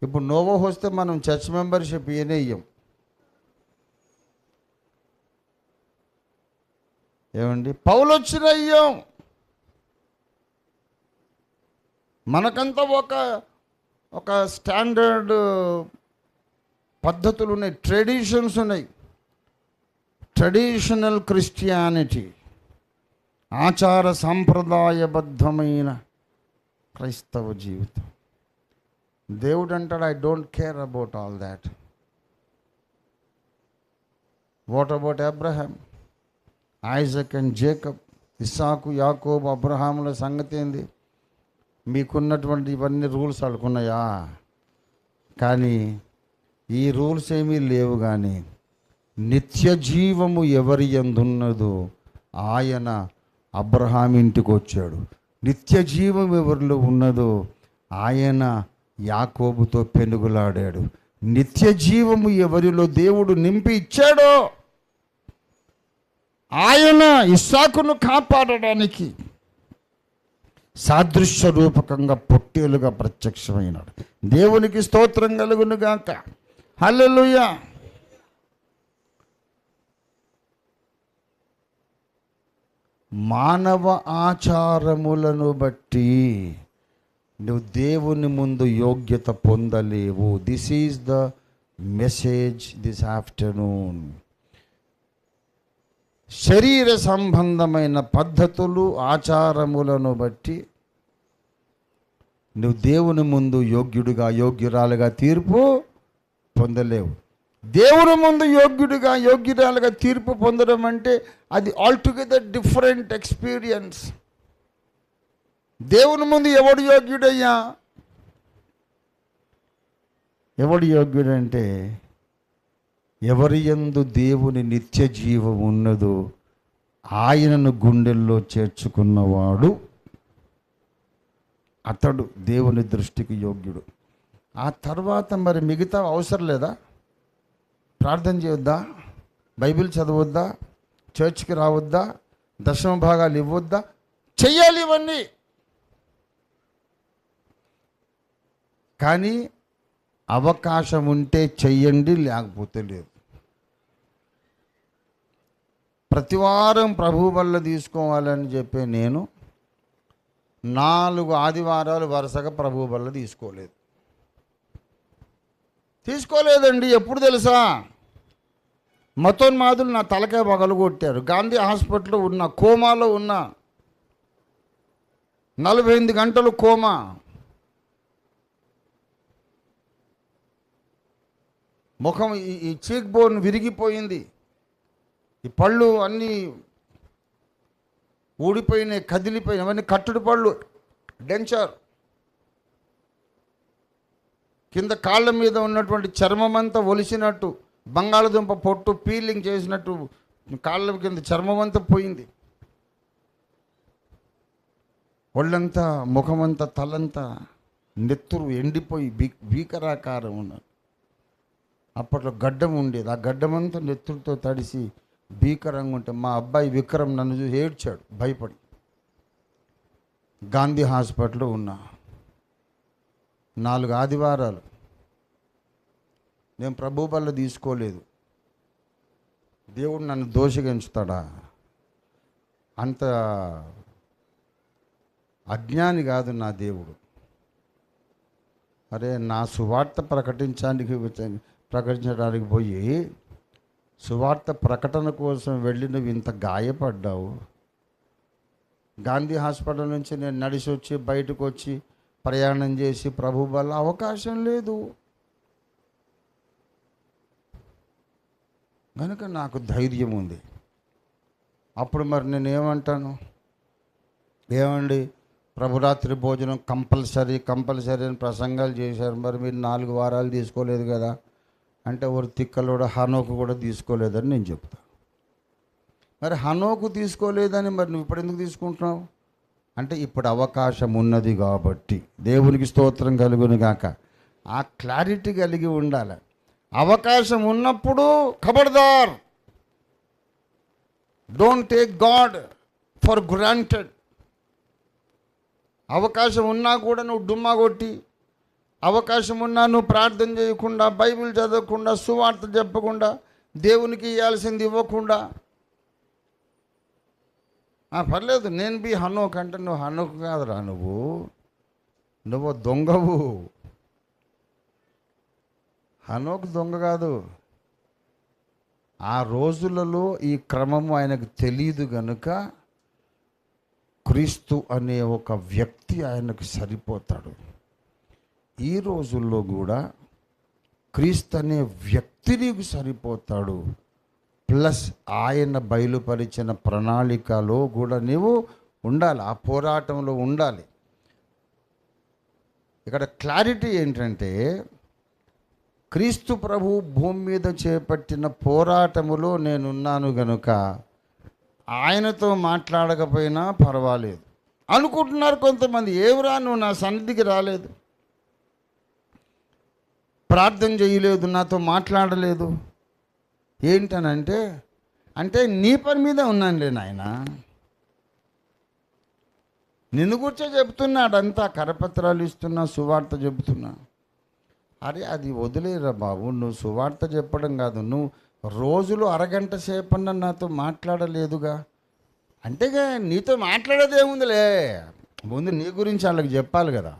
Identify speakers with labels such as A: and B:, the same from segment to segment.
A: ఇప్పుడు నోవో వస్తే మనం చర్చ్ మెంబర్షిప్ ఇయ్యం. ఏమండి, పౌలు వచ్చిన అయ్యాం. మనకంతా ఒక స్టాండర్డ్ పద్ధతులు ఉన్నాయి, ట్రెడిషన్స్ ఉన్నాయి. ట్రెడిషనల్ క్రిస్టియానిటీ, ఆచార సాంప్రదాయబద్ధమైన క్రైస్తవ జీవితం. దేవుడు అంటాడు, I don't care about all that. What about Abraham, Isaac and Jacob, ఇస్సాకు, యాకోబు, అబ్రహాముల సంగతి ఏంది? మీకున్నటువంటి ఇవన్నీ రూల్స్ వాళ్ళకున్నాయా? కానీ ఈ రూల్స్ ఏమీ లేవు. కానీ నిత్య జీవము ఎవరి యందున్నదో ఆయన అబ్రహాం ఇంటికి వచ్చాడు. నిత్య జీవం ఎవరిలో ఉన్నదో ఆయన యాకోబుతో పెనుగులాడాడు. నిత్య జీవము ఎవరిలో దేవుడు నింపి ఇచ్చాడో ఆయన ఇస్సాకును కాపాడడానికి సాదృశ్య రూపకంగా పొట్టేలుగా ప్రత్యక్షమైనాడు. దేవునికి స్తోత్రం కలుగును గాక. హల్లెలూయా. మానవ ఆచారములను బట్టి నువ్వు దేవుని ముందు యోగ్యత పొందలేవు. This is the message this afternoon. శరీర సంబంధమైన పద్ధతులు, ఆచారములను బట్టి నువ్వు దేవుని ముందు యోగ్యుడిగా, యోగ్యురాలుగా తీర్పు పొందలేవు. దేవుని ముందు యోగ్యుడిగా, యోగ్యురాలుగా తీర్పు పొందడం అంటే అది ఆల్టుగెదర్ డిఫరెంట్ ఎక్స్పీరియన్స్. దేవుని ముందు ఎవడు యోగ్యుడయ్యా? ఎవడు యోగ్యుడంటే ఎవరి యందు దేవుని నిత్య జీవం ఉన్నదో ఆయనను గుండెల్లో చేర్చుకున్నవాడు, అతడు దేవుని దృష్టికి యోగ్యుడు. ఆ తర్వాత మరి మిగతా అవసరం లేదా? ప్రార్థన చేయొద్దా? బైబిల్ చదవద్దా? చర్చ్కి రావద్దా? దశమ భాగాలు ఇవ్వద్దా? చెయ్యాలి ఇవన్నీ. కానీ అవకాశం ఉంటే చెయ్యండి, లేకపోతే లేదు. ప్రతివారం ప్రభు వల్ల తీసుకోవాలని చెప్పే నేను 4 ఆదివారాలు వరుసగా ప్రభు వల్ల తీసుకోలేదండి. ఎప్పుడు తెలుసా? మతోన్మాదులు నా తలకాయ పగలగొట్టారు. గాంధీ హాస్పిటల్లో ఉన్న, కోమాలో ఉన్న, 48 గంటలు కోమా. ముఖం, ఈ చీక్ బోన్ విరిగిపోయింది, ఈ పళ్ళు అన్నీ ఊడిపోయినాయి, కదిలిపోయినాయి. అవన్నీ కట్టుడు పళ్ళు, డెంచర్. కింద కాళ్ళ మీద ఉన్నటువంటి చర్మం అంతా ఒలిసినట్టు, బంగాళదుంప పొట్టు పీలింగ్ చేసినట్టు కాళ్ళ కింద చర్మం అంతా పోయింది. ఒళ్ళంతా, ముఖమంతా, తలంతా నెత్తురు ఎండిపోయి భీకరాకారం ఉన్నది. అప్పట్లో గడ్డం ఉండేది. ఆ గడ్డమంతా నెత్తురుతో తడిసి భీకరంగా ఉంటే మా అబ్బాయి విక్రమ్ నన్ను చూసి ఏడ్చాడు భయపడి. గాంధీ హాస్పిటల్లో ఉన్నా 4 ఆదివారాలు. నేను ప్రభు వల్ల తీసుకోలేదు. దేవుడు నన్ను దోషిగా ఎంచుతాడా? అంత అజ్ఞాని కాదు నా దేవుడు. అరే, నా సువార్త ప్రకటించడానికి పోయి సువార్త ప్రకటన కోసం వెళ్ళి నువ్వు ఇంత గాయపడ్డావు. గాంధీ హాస్పిటల్ నుంచి నేను నడిచి వచ్చి బయటకు వచ్చి ప్రయాణం చేసి ప్రభు వల్ల అవకాశం లేదు కనుక నాకు ధైర్యం ఉంది. అప్పుడు మరి నేను ఏమంటాను? ఏమండి, ప్రభురాత్రి భోజనం కంపల్సరీ అని ప్రసంగాలు చేశారు, మరి మీరు 4 వారాలు తీసుకోలేదు కదా అంటే, ఒక తిక్కలోడు హనోకు కూడా తీసుకోలేదని నేను చెప్తాను. మరి హనోకు తీసుకోలేదని మరి నువ్వు ఇప్పుడు ఎందుకు తీసుకుంటున్నావు అంటే, ఇప్పుడు అవకాశం ఉన్నది కాబట్టి. దేవునికి స్తోత్రం కలుగును గాక. ఆ క్లారిటీ కలిగి ఉండాలి. అవకాశం ఉన్నప్పుడు ఖబర్దార్, don't take God for granted. అవకాశం ఉన్నా కూడా నువ్వు డుమ్మా కొట్టి అవకాశం ఉన్నా నువ్వు ప్రార్థన చేయకుండా, బైబిల్ చదవకుండా, సువార్త చెప్పకుండా, దేవునికి ఇవ్వాల్సింది ఇవ్వకుండా, పర్లేదు నేను బి హనోక్ అంటే నువ్వు హనోక్ కాదురా, నువ్వు దొంగవు. హనోక్ దొంగ కాదు. ఆ రోజులలో ఈ క్రమము ఆయనకు తెలియదు గనుక క్రీస్తు అనే ఒక వ్యక్తి ఆయనకు సరిపోతాడు. ఈ రోజుల్లో కూడా క్రీస్తు అనే వ్యక్తి నీకు సరిపోతాడు. ప్లస్ ఆయన బయలుపరిచిన ప్రణాళికలో కూడా నీవు ఉండాలి, ఆ పోరాటంలో ఉండాలి. ఇక్కడ క్లారిటీ ఏంటంటే, క్రీస్తు ప్రభు భూమి మీద చేపట్టిన పోరాటములో నేనున్నాను గనుక ఆయనతో మాట్లాడకపోయినా పర్వాలేదు అనుకుంటున్నారు కొంతమంది. ఏమిరా నువ్వు నా సన్నిధికి రాలేదు, ప్రార్థన చేయలేదు, నాతో మాట్లాడలేదు ఏంటనంటే, అంటే నీ పని మీద ఉన్నానులే నాయన, నిన్ను కూర్చో చెబుతున్నాడు, అంతా కరపత్రాలు ఇస్తున్నా, సువార్త చెబుతున్నా. అరే అది వదిలేరా బాబు, నువ్వు సువార్త చెప్పడం కాదు, నువ్వు రోజులు అరగంట సేపన్నా నాతో మాట్లాడలేదుగా. అంటేగా నీతో మాట్లాడేది ఏముందిలే, ముందు నీ గురించి వాళ్ళకి చెప్పాలి కదా.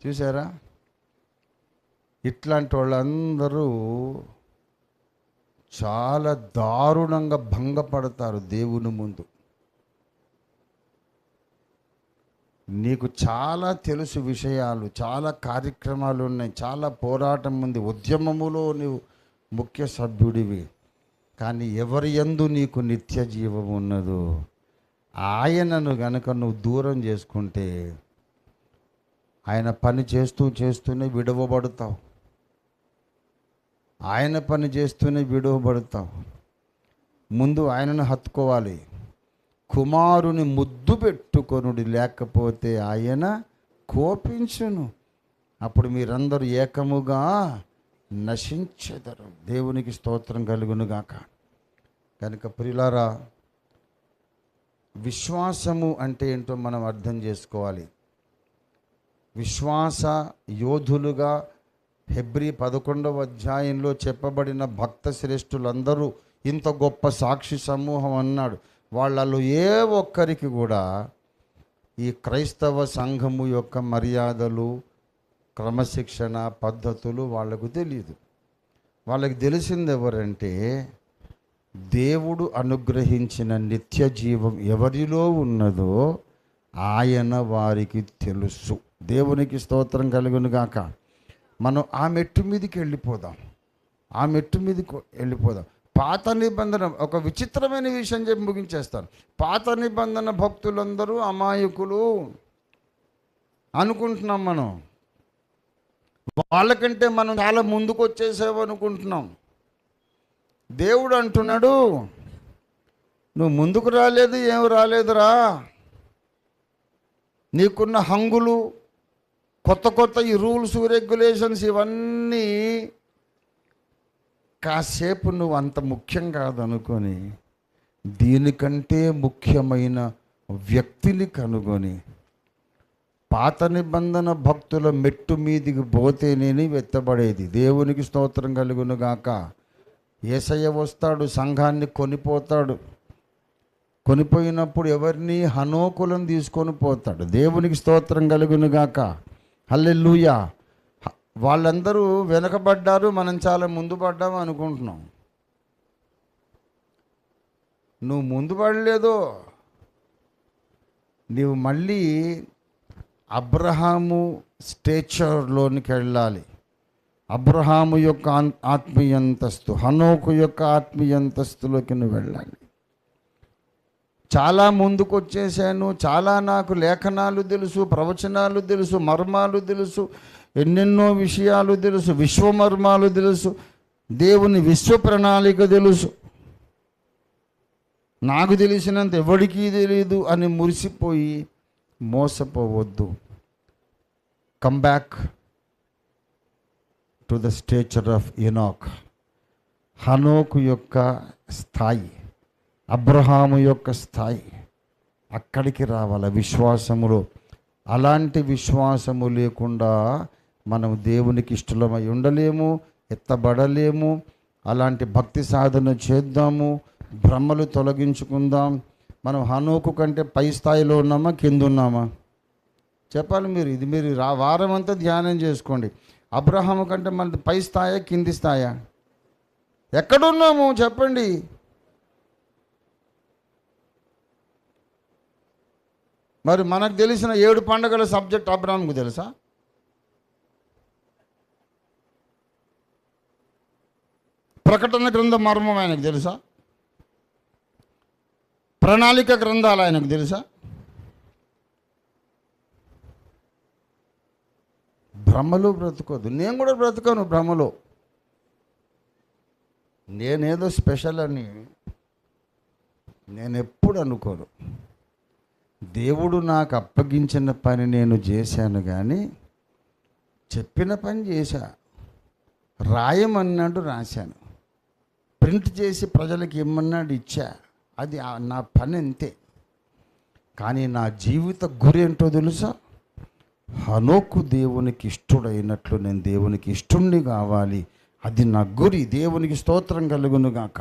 A: చూసారా, ఇట్లాంటి వాళ్ళందరూ చాలా దారుణంగా భంగపడతారు దేవుని ముందు. నీకు చాలా తెలుసు విషయాలు, చాలా కార్యక్రమాలు ఉన్నాయి, చాలా పోరాటం ఉంది, ఉద్యమములో నీవు ముఖ్య సభ్యుడివి. కానీ ఎవరి యందు నీకు నిత్య జీవం ఉన్నదో ఆయనను గనక నువ్వు దూరం చేసుకుంటే ఆయన పని చేస్తూనే విడవబడతావు. ఆయన పని చేస్తూనే విడవబడతావు. ముందు ఆయనను హత్తుకోవాలి. కుమారుని ముద్దు పెట్టుకొనుడి, లేకపోతే ఆయన కోపించును, అప్పుడు మీరందరూ ఏకముగా నశించెదరు. దేవునికి స్తోత్రం కలుగునుగాక. కనుక ప్రియులారా, విశ్వాసము అంటే ఏంటో మనం అర్థం చేసుకోవాలి. విశ్వాస యోధులుగా హెబ్రీ 11వ అధ్యాయంలో చెప్పబడిన భక్త శ్రేష్ఠులందరూ ఇంత గొప్ప సాక్షి సమూహం అన్నాడు. వాళ్ళలో ఏ ఒక్కరికి కూడా ఈ క్రైస్తవ సంఘము యొక్క మర్యాదలు, క్రమశిక్షణ, పద్ధతులు వాళ్ళకు తెలియదు. వాళ్ళకి తెలిసింది ఎవరంటే, దేవుడు అనుగ్రహించిన నిత్య జీవం ఎవరిలో ఉన్నదో ఆయన వారికి తెలుసు. దేవునికి స్తోత్రం కలుగునుగాక. మనం ఆ మెట్టు మీదకి వెళ్ళిపోదాం, ఆ మెట్టు మీదకి వెళ్ళిపోదాం. పాత నిబంధన, ఒక విచిత్రమైన విషయం చెప్పి ముగించేస్తాను. పాత నిబంధన భక్తులందరూ అమాయకులు అనుకుంటున్నాం మనం. వాళ్ళకంటే మనం చాలా ముందుకు వచ్చేసామనుకుంటున్నాం. దేవుడు అంటున్నాడు, నువ్వు ముందుకు రాలేదు, ఏం రాలేదురా. నీకున్న హంగులు, కొత్త ఈ రూల్స్ రెగ్యులేషన్స్ ఇవన్నీ కాసేపు నువ్వు అంత ముఖ్యం కాదనుకొని దీనికంటే ముఖ్యమైన వ్యక్తిని కనుగొని పాత నిబంధన భక్తుల మెట్టు మీదికి పోతేనేని వెత్తబడేది. దేవునికి స్తోత్రం కలుగునుగాక. యేసయ్య వస్తాడు, సంఘాన్ని కొనిపోతాడు. కొనిపోయినప్పుడు ఎవరిని హనోకులను తీసుకొని పోతాడు. దేవునికి స్తోత్రం కలుగునుగాక. హల్లెలూయా. వాళ్ళందరూ వెనకబడ్డారు, మనం చాలా ముందు పడ్డాము అనుకుంటున్నాం. నువ్వు ముందు పడలేదు. నీవు మళ్ళీ అబ్రహాము స్టేచర్లోనికి వెళ్ళాలి. అబ్రహాము యొక్క ఆత్మీయంతస్తు, హనోకు యొక్క ఆత్మీయంతస్తులోకి నువ్వు వెళ్ళాలి. చాలా ముందుకు వచ్చేసాను, చాలా నాకు లేఖనాలు తెలుసు, ప్రవచనాలు తెలుసు, మర్మాలు తెలుసు, ఎన్నెన్నో విషయాలు తెలుసు, విశ్వమర్మాలు తెలుసు, దేవుని విశ్వ ప్రణాళిక తెలుసు, నాకు తెలిసినంత ఎవరికీ తెలియదు అని మురిసిపోయి మోసపోవద్దు. Come back to the stature of Enoch. హనోకు యొక్క స్థాయి, అబ్రహాము యొక్క స్థాయి, అక్కడికి రావాలి. విశ్వాసములో అలాంటి విశ్వాసము లేకుండా మనం దేవునికి ఇష్టలమై ఉండలేము, ఎత్తబడలేము. అలాంటి భక్తి సాధన చేద్దాము, భ్రమలు తొలగించుకుందాం. మనం హనోకు కంటే పై స్థాయిలో ఉన్నామా, కింద ఉన్నామా చెప్పాలి మీరు. ఇది మీరు వారం అంతా ధ్యానం చేసుకోండి. అబ్రహాము కంటే మన పై స్థాయా, కింది స్థాయా? ఎక్కడున్నాము చెప్పండి. మరి మనకు తెలిసిన 7 పండుగల సబ్జెక్ట్ అబ్రహాముకు తెలుసా? ప్రకటన గ్రంథ మర్మం ఆయనకు తెలుసా? ప్రణాళిక గ్రంథాలు ఆయనకు తెలుసా? భ్రమలో బ్రతుకోదు. నేను కూడా బ్రతకను భ్రమలో. నేనేదో స్పెషల్ అని నేను ఎప్పుడు అనుకోను. దేవుడు నాకు అప్పగించిన పని నేను చేశాను, కానీ చెప్పిన పని చేశా. రాయమన్నాడు, రాశాను. ప్రింట్ చేసి ప్రజలకు ఇమ్మన్నాడు, ఇచ్చా. అది నా పని అంతే. కానీ నా జీవిత గురి ఏంటో తెలుసా? హనోకు దేవునికి ఇష్టడైనట్లు నేను దేవునికి ఇష్టుణ్ణి కావాలి. అది నా గురి. దేవునికి స్తోత్రం కలుగును గాక.